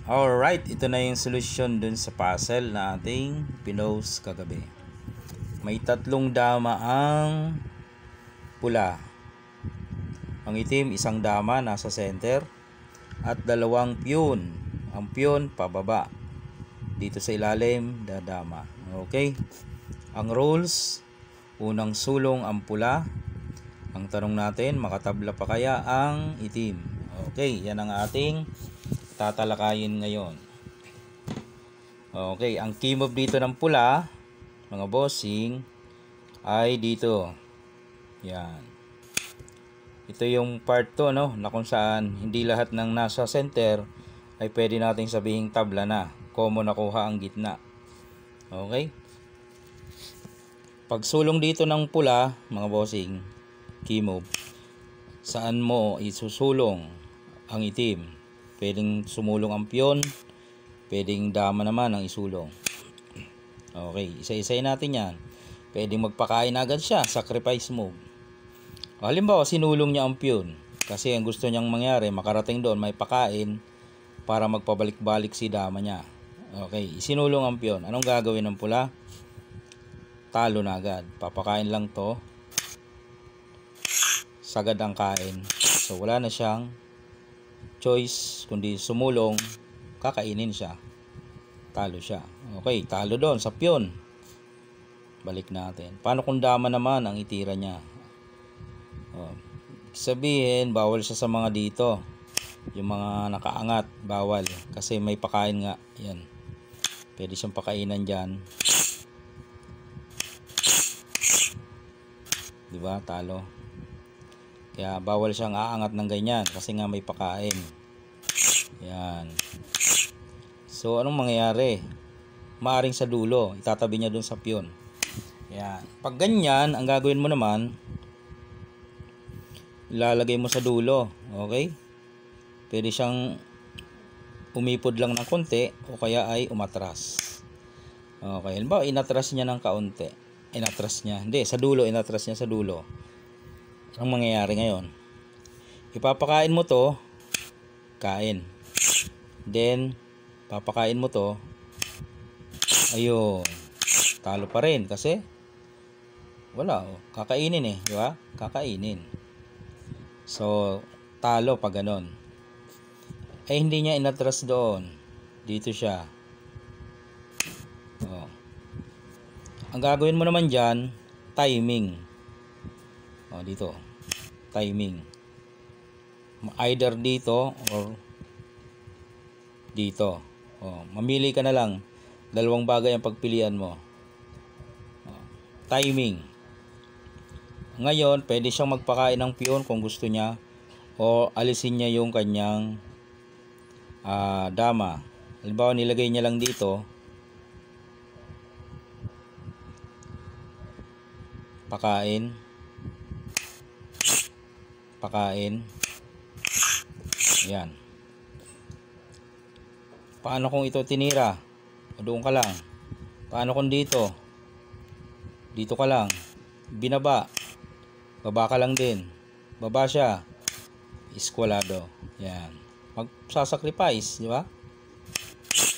Alright, ito na yung solusyon dun sa puzzle na ating pinost kagabi. May tatlong dama ang pula. Ang itim, isang dama nasa center. At dalawang piyon. Ang piyon pababa. Dito sa ilalim, dadama. Okay? Ang rules, unang sulong ang pula. Ang tanong natin, makatabla pa kaya ang itim? Okay, yan ang ating tatalakayin ngayon. Okay, ang key move dito ng pula, mga bossing, ay dito. Yan. Ito yung part 2, no, na kung saan hindi lahat ng nasa center ay pwede nating sabihing tabla na. Common nakuha ang gitna. Okay? Pag sulong dito ng pula, mga bossing, key move, saan mo isusulong ang itim? Pwedeng sumulong ang piyon, pwedeng dama naman ang isulong. Okay, isa-isayin natin yan. Pwedeng magpakain agad siya, sacrifice move. Halimbawa, sinulong niya ang piyon kasi ang gusto niyang mangyari, makarating doon, may pakain para magpabalik-balik si dama niya. Okay, sinulong ang piyon. Anong gagawin ng pula? Talo na agad. Papakain lang to. Sagad ang kain. So, wala na siyang choice kundi sumulong, kakainin siya, talo siya. Okay, talo doon sa piyon. Balik natin. Paano kung dama naman ang itira niya? Sabihin, bawal siya sa mga dito, yung mga nakaangat, bawal kasi may pakain nga. Yan, pwede siyang pakainan dyan, diba? Talo. Kaya bawal siyang aangat ng ganyan kasi nga may pakain. Yan. So anong mangyayari? Maaring sa dulo, itatabi niya dun sa piyon. Yan. Pag ganyan, ang gagawin mo naman, ilalagay mo sa dulo. Okay? Pwede siyang umipod lang ng konti o kaya ay umatras. Okay. Halimbawa, inatras niya ng kaunti. Inatras niya. Hindi, sa dulo, inatras niya sa dulo. Anong mangyayari ngayon? Ipapakain mo to, kain. Then, papakain mo to, ayun, talo pa rin kasi wala, kakainin eh, di ba? Kakainin. So, talo pag ganon. Eh, hindi niya inatras doon. Dito siya. Oh. Ang gagawin mo naman dyan, timing. Oh, dito. Timing. Either dito or dito. Oh, mamili ka na lang. Dalawang bagay ang pagpilian mo. Oh, timing. Ngayon, pwede siyang magpakain ng piyon kung gusto niya o alisin niya yung kanyang dama. Halimbawa, nilagay niya lang dito. Pakain. Pakain. Yan. Paano kung ito tinira? O doon ka lang. Paano kung dito? Dito ka lang. Binaba. Baba ka lang din. Baba siya. Eskwalado. Yan. Magsasacrifice, di ba?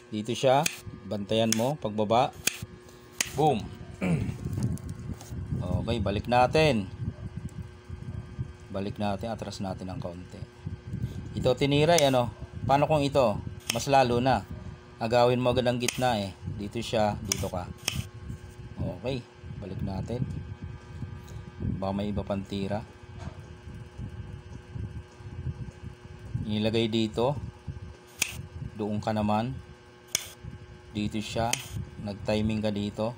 Dito siya. Bantayan mo. Pagbaba. Boom. Okay, balik natin. Balik natin. Atras natin ng kaunti. Ito tinira, ano? Paano kung ito? Mas lalo na. Agawin mo agad ang gitna eh. Dito siya, dito ka. Okay, balik natin. Baka may iba pang tira. Nilagay dito. Doon ka naman. Dito siya. Nag-timing ka dito.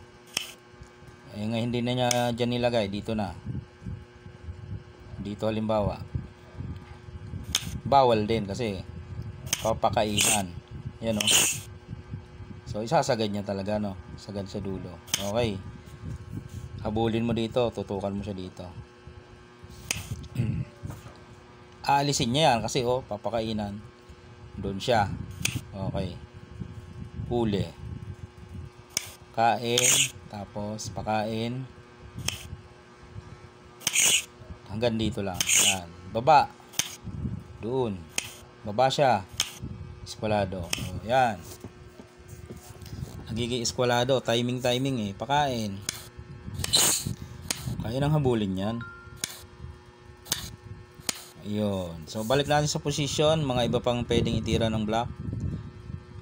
Eh nga hindi na niya dyan nilagay. Dito na. Dito halimbawa. Bawal din kasi papakainan. Yan o. So isasagad niya talaga, no? Sagad sa dulo. Okay. Habulin mo dito. Tutukan mo siya dito. Aalisin niya yan kasi papakainan. Doon siya. Okay. Huli. Kain. Tapos pakain. Hanggang dito lang. Yan. Baba. Doon. Baba siya. Eskwalado. Yan. Nagiging eskwalado. Timing eh. Pakain. Kaya nang habulin yan. Ayun. So, balik natin sa position. Mga iba pang pwedeng itira ng black.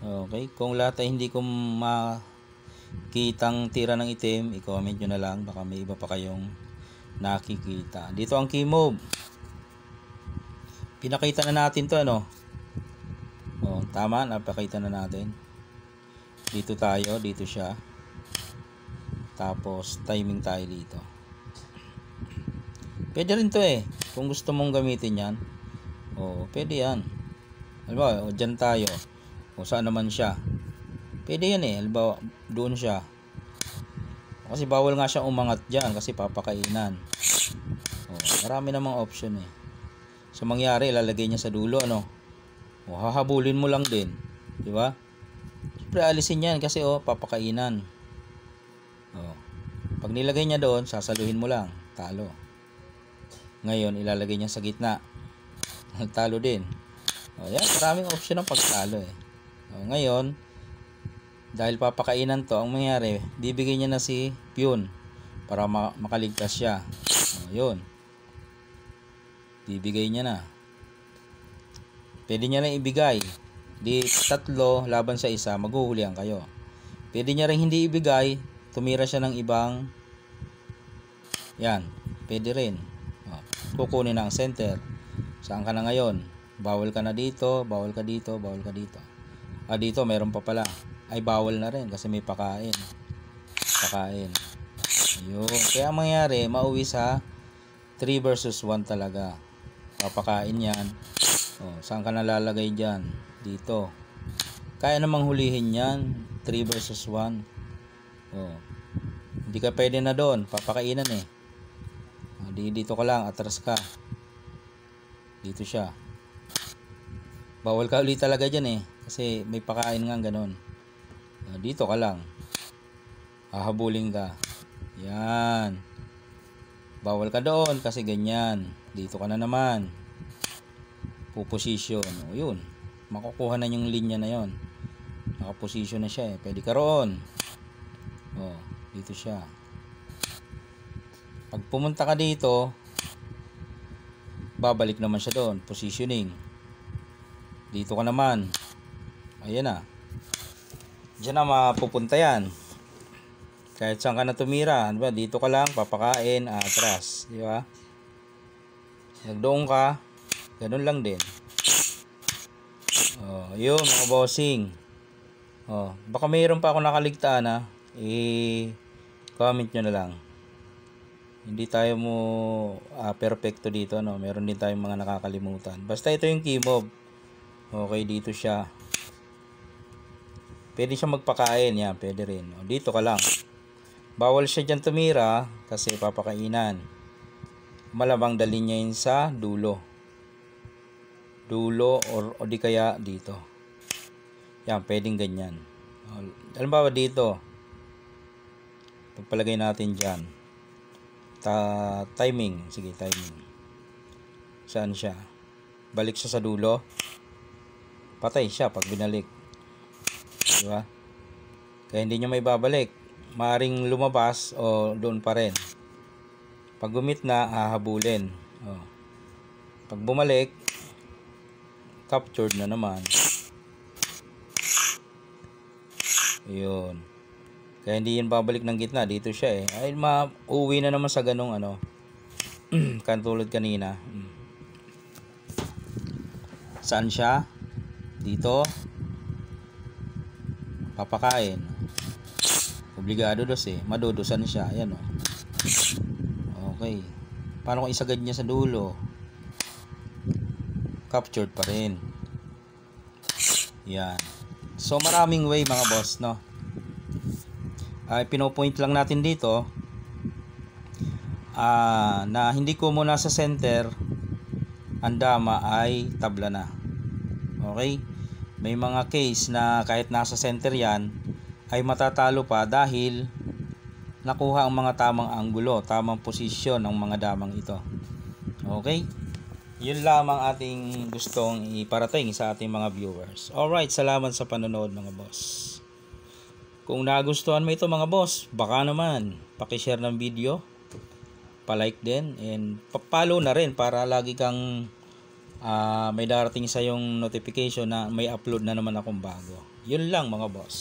Okay. Kung lahat ay hindi ko makitang tira ng itim, i-comment nyo na lang. Baka may iba pa kayong nakikita. Dito ang key move. Pinakita na natin to, ano? Oh, tama. Napakita na natin. Dito tayo. Dito siya. Tapos, timing tayo dito. Pwede rin to eh. Kung gusto mong gamitin yan. O, pwede yan. Halimbawa, o dyan tayo. O saan naman siya. Pwede yan eh. Halimbawa, doon siya. Kasi bawal nga siya umangat dyan. Kasi papakainan. O, marami namang option eh. So, mangyari, ilalagay niya sa dulo, ano. O, hahabulin mo lang din. Diba? Siyempre, alisin yan. Kasi, papakainan. O, pag nilagay niya doon, sasaluhin mo lang. Talo. Ngayon, ilalagay niya sa gitna. Talo din. O, yan, maraming option ng pagtalo eh. O, ngayon, dahil papakainan to, ang mangyari, bibigay niya na si Pion para makaligtas siya. O, yun. Bibigay niya na. Pwede niya rin ibigay. Di 3 laban sa isa, maghuhulihan kayo. Pwede niya rin hindi ibigay, tumira siya ng ibang. Yan, pwede rin. Kukunin na ang center. Saan ka na ngayon? Bawal ka na dito, bawal ka dito, bawal ka dito. Dito meron pa pala. Ay, bawal na rin kasi may pakain. Pakain. Ayun. Kaya ang mangyari, mauwi sa 3 versus 1 talaga. Papakain yan. Saan ka nalalagay dyan? Dito. Kaya namang hulihin yan. 3 versus 1. Hindi ka pwede na doon. Papakainan eh. Dito ka lang, atras ka. Dito siya. Bawal ka ulit talaga dyan eh. Kasi may pakain nga ganun. Dito ka lang. Hahabulin ka. Yan. Bawal ka doon kasi ganyan. Dito ka na naman. Puposition. O yun. Makukuha na yung linya na yon. Nakaposition na siya eh. Pwede ka roon. Dito siya. Pag pumunta ka dito, babalik naman siya doon. Positioning. Dito ka naman. Ayan na. Diyan na mapupunta yan. Kahit saan ka na tumira. Diba? Dito ka lang, papakain, atras. Diba? Nagdoon ka, ganun lang din. Yun mga bossing. Baka mayroon pa ako nakaligtaan ha. Comment nyo na lang. Hindi tayo mo perfecto dito, no? Meron din tayong mga nakakalimutan. Basta ito yung key move. Okay, dito siya. Pwede siya magpakain. Yan, pwede rin. Dito ka lang. Bawal siya dyan tumira kasi papakainan. Malamang dalhin niya yun sa dulo. Dulo o di kaya dito. Yan, pwedeng ganyan. Halimbawa dito. Pagpalagay natin dyan. Timing. Sige, timing. Saan siya? Balik siya sa dulo. Patay siya pag binalik. Diba? Kaya hindi niya may babalik. Maaring lumabas o doon pa rin. Pag gumit na, hahabulin. Pag bumalik, captured na naman. Ayun. Kaya hindi yan babalik ng gitna. Dito siya eh. Ay, uuwi na naman sa ganong ano. Katulad kanina. Saan siya? Dito. Papakain. Obligado dos eh. Madudusan siya. Ayan o. Okay. Paano kung isagad niya sa dulo? Captured pa rin. Yan. So maraming way mga boss, no? Pinopoint lang natin dito na hindi ko muna sa center ang dama ay tabla na. Okay? May mga case na kahit nasa center yan ay matatalo pa dahil nakuha ang mga tamang anggulo, tamang posisyon ng mga damang ito. Okay? Yun lamang ating gustong iparating sa ating mga viewers. Alright, salamat sa panonood mga boss. Kung nagustuhan mo ito mga boss, baka naman paki-share ng video, pa-like din, and pa-follow na rin para lagi kang may darating sa yung notification na may upload na naman akong bago. Yun lang mga boss.